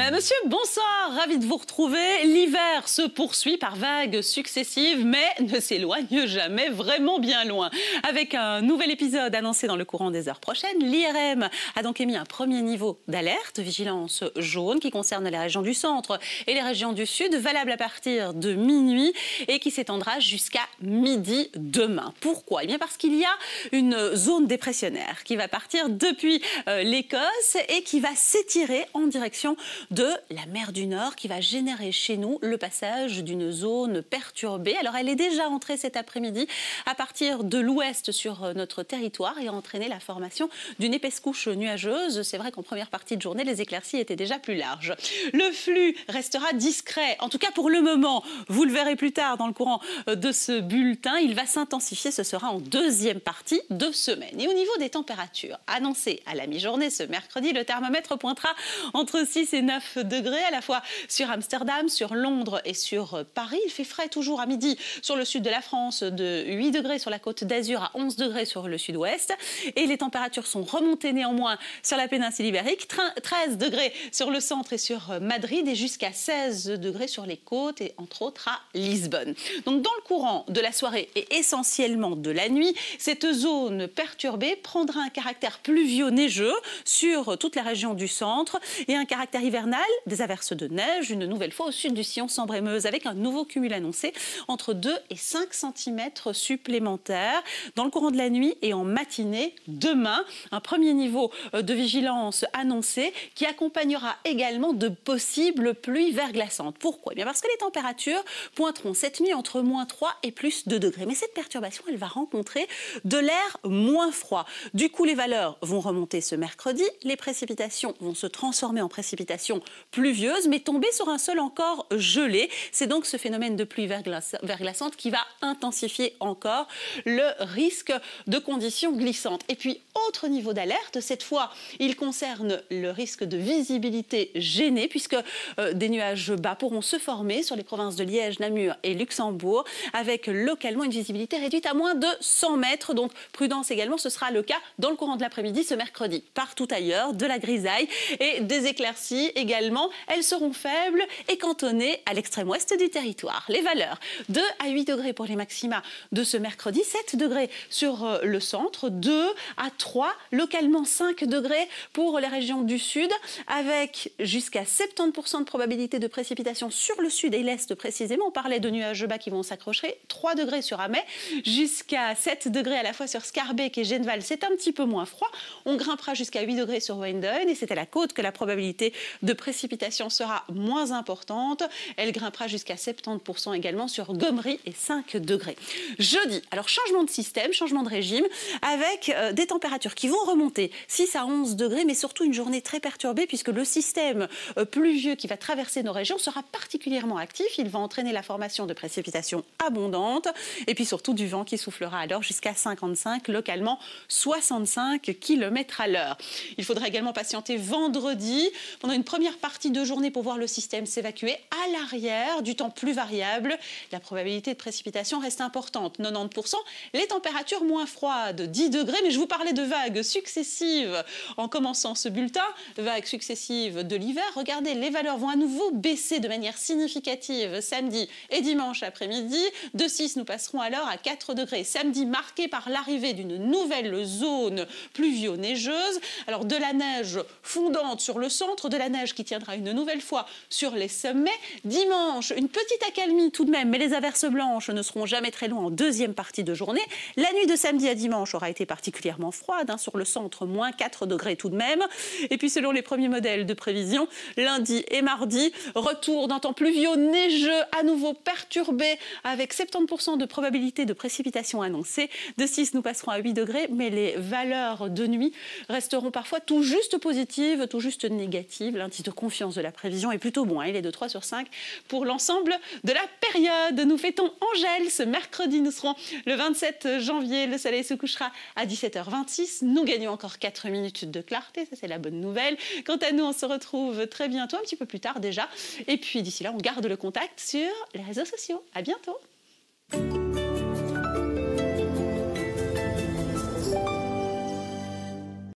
Madame, monsieur, bonsoir, ravi de vous retrouver. L'hiver se poursuit par vagues successives, mais ne s'éloigne jamais vraiment bien loin. Avec un nouvel épisode annoncé dans le courant des heures prochaines, l'IRM a donc émis un premier niveau d'alerte, vigilance jaune, qui concerne les régions du centre et les régions du sud, valable à partir de minuit et qui s'étendra jusqu'à midi demain. Pourquoi? Eh bien parce qu'il y a une zone dépressionnaire qui va partir depuis l'Écosse et qui va s'étirer en direction de la mer du Nord, qui va générer chez nous le passage d'une zone perturbée. Alors elle est déjà entrée cet après-midi à partir de l'ouest sur notre territoire et a entraîné la formation d'une épaisse couche nuageuse. C'est vrai qu'en première partie de journée, les éclaircies étaient déjà plus larges. Le flux restera discret, en tout cas pour le moment. Vous le verrez plus tard dans le courant de ce bulletin. Il va s'intensifier, ce sera en deuxième partie de semaine. Et au niveau des températures annoncées à la mi-journée ce mercredi, le thermomètre pointera entre 6 et 9 degrés à la fois sur Amsterdam, sur Londres et sur Paris. Il fait frais toujours à midi sur le sud de la France, de 8 degrés sur la côte d'Azur à 11 degrés sur le sud-ouest. Et les températures sont remontées néanmoins sur la péninsule ibérique, 13 degrés sur le centre et sur Madrid et jusqu'à 16 degrés sur les côtes et entre autres à Lisbonne. Donc dans le courant de la soirée et essentiellement de la nuit, cette zone perturbée prendra un caractère pluvio-neigeux sur toute la région du centre et un caractère hivernal, des averses de neige, une nouvelle fois au sud du sillon Sambre-et-Meuse, avec un nouveau cumul annoncé entre 2 et 5 cm supplémentaires dans le courant de la nuit et en matinée demain. Un premier niveau de vigilance annoncé qui accompagnera également de possibles pluies verglaçantes. Pourquoi? Eh bien parce que les températures pointeront cette nuit entre moins 3 et plus 2 degrés. Mais cette perturbation, elle va rencontrer de l'air moins froid. Du coup, les valeurs vont remonter ce mercredi. Les précipitations vont se transformer en précipitations pluvieuses, mais tomber sur un sol encore gelé. C'est donc ce phénomène de pluie verglaçante qui va intensifier encore le risque de conditions glissantes. Et puis, autre niveau d'alerte, cette fois, il concerne le risque de visibilité gênée, puisque des nuages bas pourront se former sur les provinces de Liège, Namur et Luxembourg, avec localement une visibilité réduite à moins de 100 mètres. Donc, prudence également, ce sera le cas dans le courant de l'après-midi ce mercredi. Partout ailleurs, de la grisaille et des éclaircies également. Elles seront faibles et cantonnées à l'extrême ouest du territoire. Les valeurs, 2 à 8 degrés pour les maxima de ce mercredi, 7 degrés sur le centre, 2 à 3, localement 5 degrés pour les régions du sud, avec jusqu'à 70% de probabilité de précipitation sur le sud et l'est précisément. On parlait de nuages bas qui vont s'accrocher, 3 degrés sur Amay, jusqu'à 7 degrés à la fois sur Scarbeck et Genval, c'est un petit peu moins froid. On grimpera jusqu'à 8 degrés sur Wendel et c'est à la côte que la probabilité de précipitation sera moins importante. Elle grimpera jusqu'à 70% également sur Gomery et 5 degrés. Jeudi, alors changement de système, changement de régime, avec des températures qui vont remonter 6 à 11 degrés, mais surtout une journée très perturbée puisque le système pluvieux qui va traverser nos régions sera particulièrement actif. Il va entraîner la formation de précipitations abondantes et puis surtout du vent qui soufflera alors jusqu'à 55, localement 65 km à l'heure. Il faudra également patienter vendredi pendant une première partie de journée pour voir le système s'évacuer. À l'arrière, du temps plus variable, la probabilité de précipitation reste importante, 90%. Les températures moins froides, 10 degrés, mais je vous parlais de vagues successives en commençant ce bulletin, vagues successives de l'hiver. Regardez, les valeurs vont à nouveau baisser de manière significative samedi et dimanche après-midi. De 6, nous passerons alors à 4 degrés. Samedi marqué par l'arrivée d'une nouvelle zone pluvio-neigeuse. Alors de la neige fondante sur le centre, de la neige qui tiendra une nouvelle fois sur les sommets. Dimanche, une petite accalmie tout de même, mais les averses blanches ne seront jamais très loin en deuxième partie de journée. La nuit de samedi à dimanche aura été particulièrement froide, sur le centre, moins 4 degrés tout de même. Et puis selon les premiers modèles de prévision, lundi et mardi, retour d'un temps pluvio-neigeux à nouveau perturbé avec 70% de probabilité de précipitation annoncée. De 6, nous passerons à 8 degrés, mais les valeurs de nuit resteront parfois tout juste positives, tout juste négatives. L'indice de confiance de la prévision est plutôt bon, il est de 3 sur 5 pour l'ensemble de la période. Nous fêtons Angèle ce mercredi, nous serons le 27 janvier, le soleil se couchera à 17h26. Nous gagnons encore 4 minutes de clarté, ça c'est la bonne nouvelle. Quant à nous, on se retrouve très bientôt, un petit peu plus tard déjà. Et puis d'ici là, on garde le contact sur les réseaux sociaux. À bientôt.